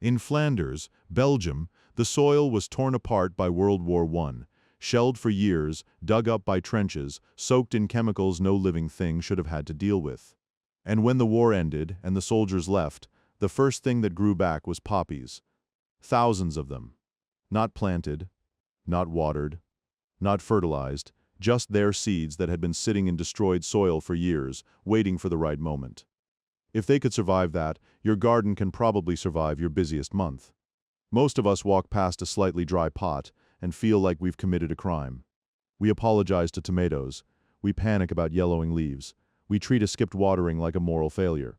In Flanders, Belgium, the soil was torn apart by World War I, shelled for years, dug up by trenches, soaked in chemicals no living thing should have had to deal with. And when the war ended and the soldiers left, the first thing that grew back was poppies. Thousands of them. Not planted, not watered, not fertilized, just their seeds that had been sitting in destroyed soil for years, waiting for the right moment. If they could survive that, your garden can probably survive your busiest month. Most of us walk past a slightly dry pot and feel like we've committed a crime. We apologize to tomatoes. We panic about yellowing leaves. We treat a skipped watering like a moral failure.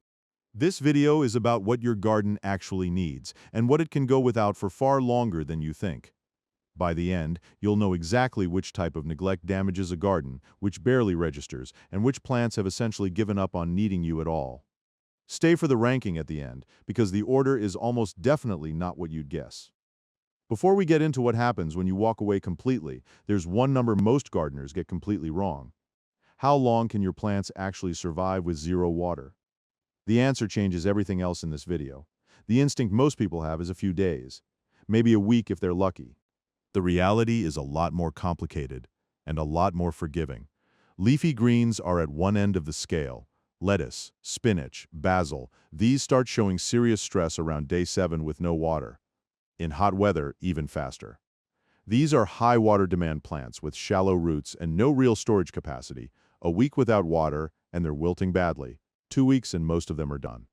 This video is about what your garden actually needs and what it can go without for far longer than you think. By the end, you'll know exactly which type of neglect damages a garden, which barely registers, and which plants have essentially given up on needing you at all. Stay for the ranking at the end, because the order is almost definitely not what you'd guess. Before we get into what happens when you walk away completely, there's one number most gardeners get completely wrong. How long can your plants actually survive with zero water? The answer changes everything else in this video. The instinct most people have is a few days, maybe a week if they're lucky. The reality is a lot more complicated and a lot more forgiving. Leafy greens are at one end of the scale. Lettuce, spinach, basil, these start showing serious stress around day 7 with no water. In hot weather, even faster. These are high water demand plants with shallow roots and no real storage capacity. A week without water, and they're wilting badly. 2 weeks and most of them are done.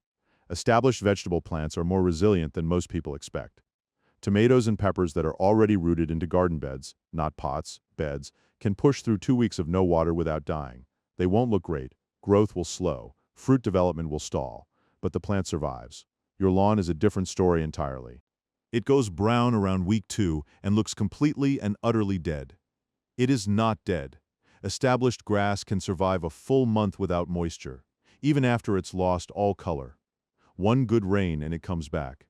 Established vegetable plants are more resilient than most people expect. Tomatoes and peppers that are already rooted into garden beds, not pots, beds, can push through 2 weeks of no water without dying. They won't look great. Growth will slow, fruit development will stall, but the plant survives. Your lawn is a different story entirely. It goes brown around week 2 and looks completely and utterly dead. It is not dead. Established grass can survive a full month without moisture, even after it's lost all color. One good rain and it comes back.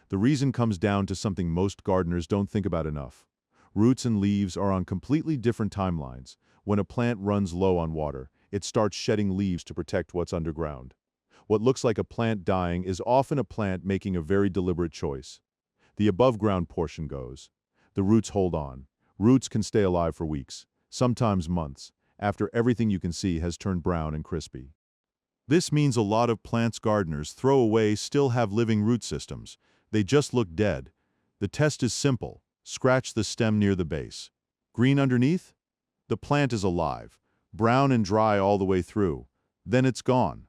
The reason comes down to something most gardeners don't think about enough. Roots and leaves are on completely different timelines. When a plant runs low on water, it starts shedding leaves to protect what's underground. What looks like a plant dying is often a plant making a very deliberate choice. The above-ground portion goes. The roots hold on. Roots can stay alive for weeks, sometimes months, after everything you can see has turned brown and crispy. This means a lot of plants gardeners throw away still have living root systems. They just look dead. The test is simple. Scratch the stem near the base. Green underneath? The plant is alive. Brown and dry all the way through. Then it's gone.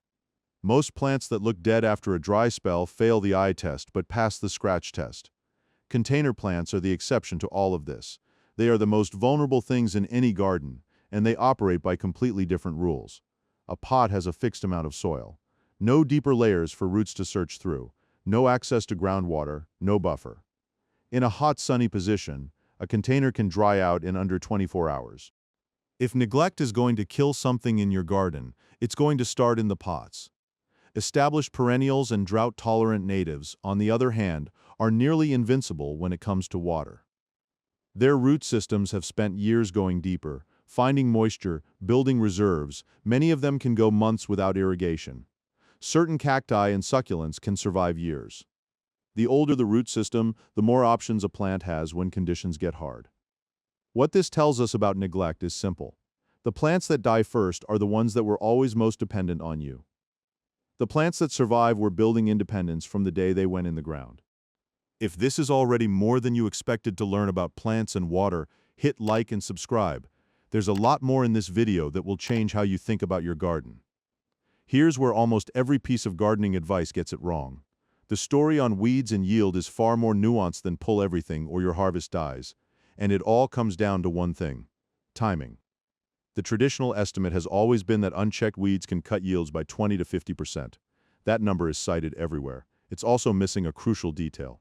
Most plants that look dead after a dry spell fail the eye test but pass the scratch test. Container plants are the exception to all of this. They are the most vulnerable things in any garden, and they operate by completely different rules. A pot has a fixed amount of soil. No deeper layers for roots to search through. No access to groundwater, no buffer. In a hot, sunny position, a container can dry out in under 24 hours. If neglect is going to kill something in your garden, it's going to start in the pots. Established perennials and drought-tolerant natives, on the other hand, are nearly invincible when it comes to water. Their root systems have spent years going deeper, finding moisture, building reserves. Many of them can go months without irrigation. Certain cacti and succulents can survive years. The older the root system, the more options a plant has when conditions get hard. What this tells us about neglect is simple. The plants that die first are the ones that were always most dependent on you. The plants that survive were building independence from the day they went in the ground. If this is already more than you expected to learn about plants and water, hit like and subscribe. There's a lot more in this video that will change how you think about your garden. Here's where almost every piece of gardening advice gets it wrong. The story on weeds and yield is far more nuanced than pull everything or your harvest dies. And it all comes down to one thing: timing. The traditional estimate has always been that unchecked weeds can cut yields by 20 to 50%. That number is cited everywhere. It's also missing a crucial detail.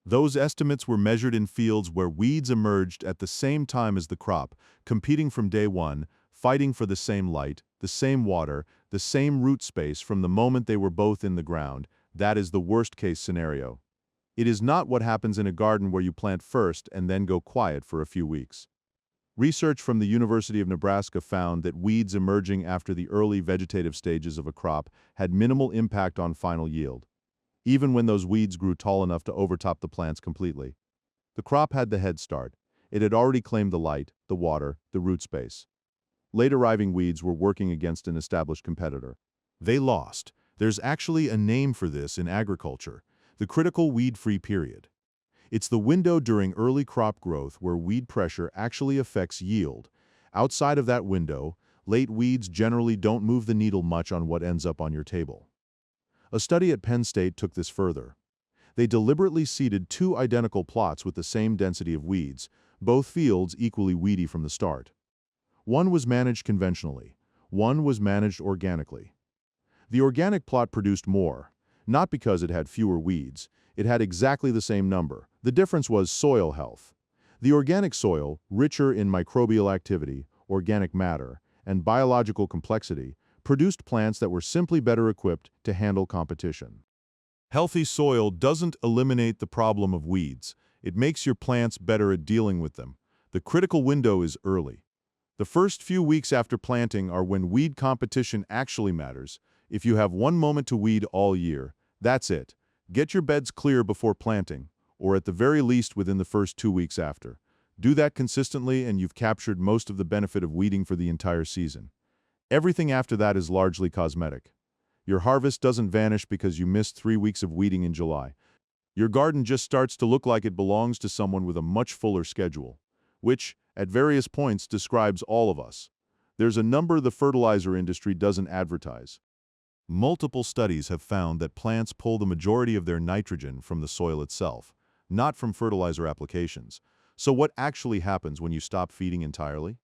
Those estimates were measured in fields where weeds emerged at the same time as the crop, competing from day one, fighting for the same light, the same water, the same root space from the moment they were both in the ground. That is the worst-case scenario. It is not what happens in a garden where you plant first and then go quiet for a few weeks. Research from the University of Nebraska found that weeds emerging after the early vegetative stages of a crop had minimal impact on final yield. even when those weeds grew tall enough to overtop the plants completely. The crop had the head start. It had already claimed the light, the water, the root space. Late arriving weeds were working against an established competitor. They lost. There's actually a name for this in agriculture, the critical weed-free period. It's the window during early crop growth where weed pressure actually affects yield. Outside of that window, late weeds generally don't move the needle much on what ends up on your table. A study at Penn State took this further. They deliberately seeded two identical plots with the same density of weeds, both fields equally weedy from the start. One was managed conventionally, one was managed organically. The organic plot produced more, not because it had fewer weeds, it had exactly the same number. The difference was soil health. The organic soil, richer in microbial activity, organic matter, and biological complexity, produced plants that were simply better equipped to handle competition. Healthy soil doesn't eliminate the problem of weeds. It makes your plants better at dealing with them. The critical window is early. The first few weeks after planting are when weed competition actually matters. If you have one moment to weed all year, that's it. Get your beds clear before planting, or at the very least within the first 2 weeks after. Do that consistently and you've captured most of the benefit of weeding for the entire season. Everything after that is largely cosmetic. Your harvest doesn't vanish because you missed 3 weeks of weeding in July. Your garden just starts to look like it belongs to someone with a much fuller schedule, which, at various points, describes all of us. There's a number the fertilizer industry doesn't advertise. Multiple studies have found that plants pull the majority of their nitrogen from the soil itself, not from fertilizer applications. So what actually happens when you stop feeding entirely?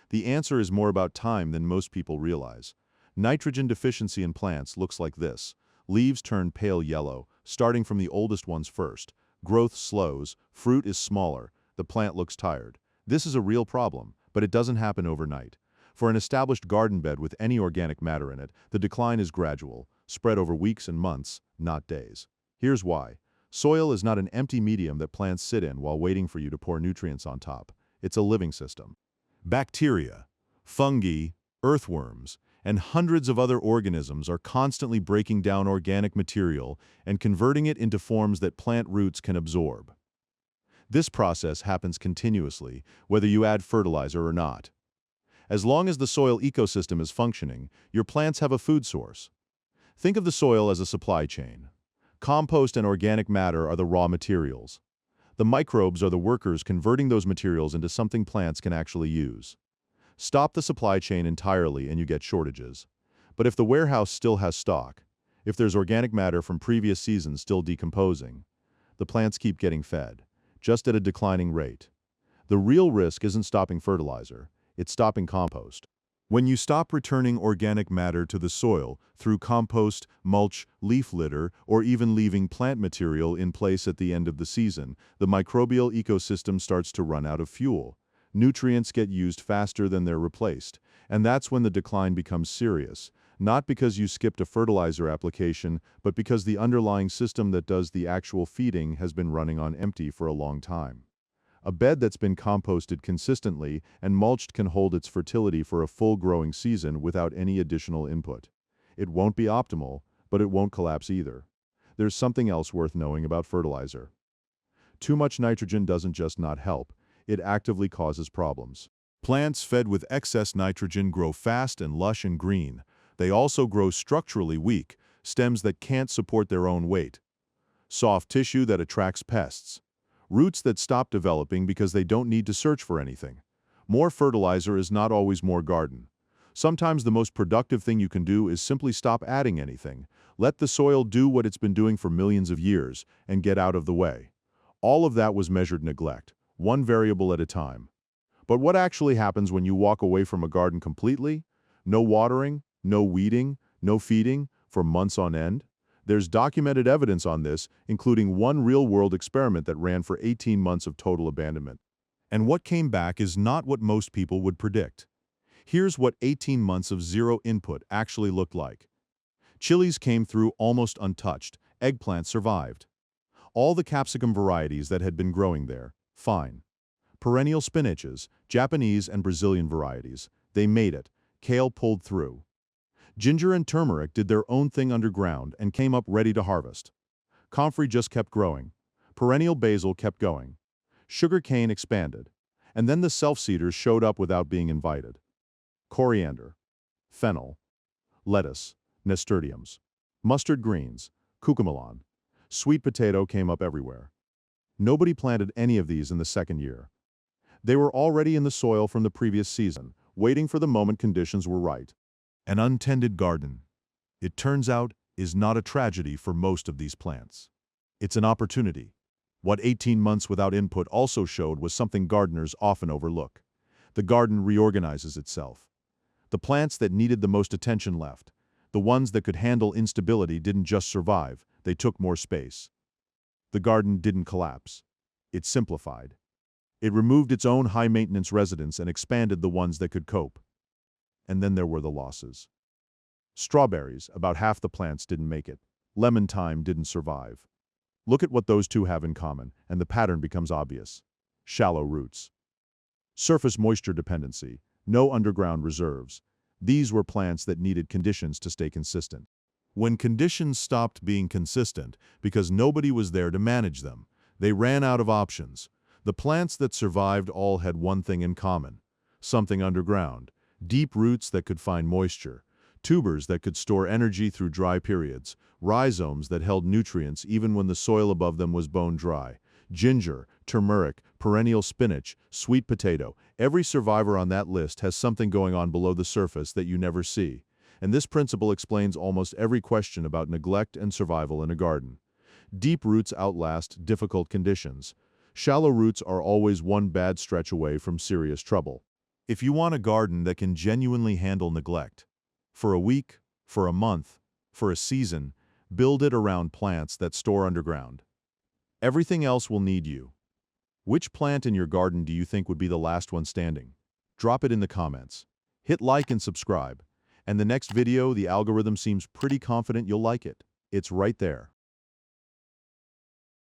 The answer is more about time than most people realize. Nitrogen deficiency in plants looks like this. Leaves turn pale yellow, starting from the oldest ones first. Growth slows, fruit is smaller, the plant looks tired. This is a real problem, but it doesn't happen overnight. For an established garden bed with any organic matter in it, the decline is gradual, spread over weeks and months, not days. Here's why. Soil is not an empty medium that plants sit in while waiting for you to pour nutrients on top. It's a living system. Bacteria, fungi, earthworms, and hundreds of other organisms are constantly breaking down organic material and converting it into forms that plant roots can absorb. This process happens continuously, whether you add fertilizer or not. As long as the soil ecosystem is functioning, your plants have a food source. Think of the soil as a supply chain. Compost and organic matter are the raw materials. The microbes are the workers converting those materials into something plants can actually use. Stop the supply chain entirely and you get shortages. But if the warehouse still has stock, if there's organic matter from previous seasons still decomposing, the plants keep getting fed, just at a declining rate. The real risk isn't stopping fertilizer, it's stopping compost. When you stop returning organic matter to the soil through compost, mulch, leaf litter, or even leaving plant material in place at the end of the season, the microbial ecosystem starts to run out of fuel. Nutrients get used faster than they're replaced, and that's when the decline becomes serious, not because you skipped a fertilizer application, but because the underlying system that does the actual feeding has been running on empty for a long time. A bed that's been composted consistently and mulched can hold its fertility for a full growing season without any additional input. It won't be optimal, but it won't collapse either. There's something else worth knowing about fertilizer. Too much nitrogen doesn't just not help, it actively causes problems. Plants fed with excess nitrogen grow fast and lush and green. They also grow structurally weak, stems that can't support their own weight. Soft tissue that attracts pests. Roots that stop developing because they don't need to search for anything. More fertilizer is not always more garden. Sometimes the most productive thing you can do is simply stop adding anything. Let the soil do what it's been doing for millions of years and get out of the way. All of that was measured neglect, one variable at a time. But what actually happens when you walk away from a garden completely? No watering, no weeding, no feeding, for months on end? There's documented evidence on this, including one real-world experiment that ran for 18 months of total abandonment. And what came back is not what most people would predict. Here's what 18 months of zero input actually looked like. Chilies came through almost untouched. Eggplant survived. All the capsicum varieties that had been growing there, fine. Perennial spinaches, Japanese and Brazilian varieties, they made it. Kale pulled through. Ginger and turmeric did their own thing underground and came up ready to harvest. Comfrey just kept growing. Perennial basil kept going. Sugar cane expanded. And then the self-seeders showed up without being invited. Coriander, fennel, lettuce, nasturtiums, mustard greens, cucamelon, sweet potato came up everywhere. Nobody planted any of these in the second year. They were already in the soil from the previous season, waiting for the moment conditions were right. An untended garden, it turns out, is not a tragedy for most of these plants. It's an opportunity. What 18 months without input also showed was something gardeners often overlook. The garden reorganizes itself. The plants that needed the most attention left. The ones that could handle instability didn't just survive, they took more space. The garden didn't collapse. It simplified. It removed its own high-maintenance residents and expanded the ones that could cope. And then there were the losses. Strawberries, about half the plants didn't make it. Lemon thyme didn't survive. Look at what those two have in common, and the pattern becomes obvious. Shallow roots. Surface moisture dependency, no underground reserves. These were plants that needed conditions to stay consistent. When conditions stopped being consistent because nobody was there to manage them, they ran out of options. The plants that survived all had one thing in common. Something underground. Deep roots that could find moisture. Tubers that could store energy through dry periods. Rhizomes that held nutrients even when the soil above them was bone dry. Ginger, turmeric, perennial spinach, sweet potato. Every survivor on that list has something going on below the surface that you never see. And this principle explains almost every question about neglect and survival in a garden. Deep roots outlast difficult conditions. Shallow roots are always one bad stretch away from serious trouble. If you want a garden that can genuinely handle neglect, for a week, for a month, for a season, build it around plants that store underground. Everything else will need you. Which plant in your garden do you think would be the last one standing? Drop it in the comments. Hit like and subscribe. And the next video, the algorithm seems pretty confident you'll like it. It's right there.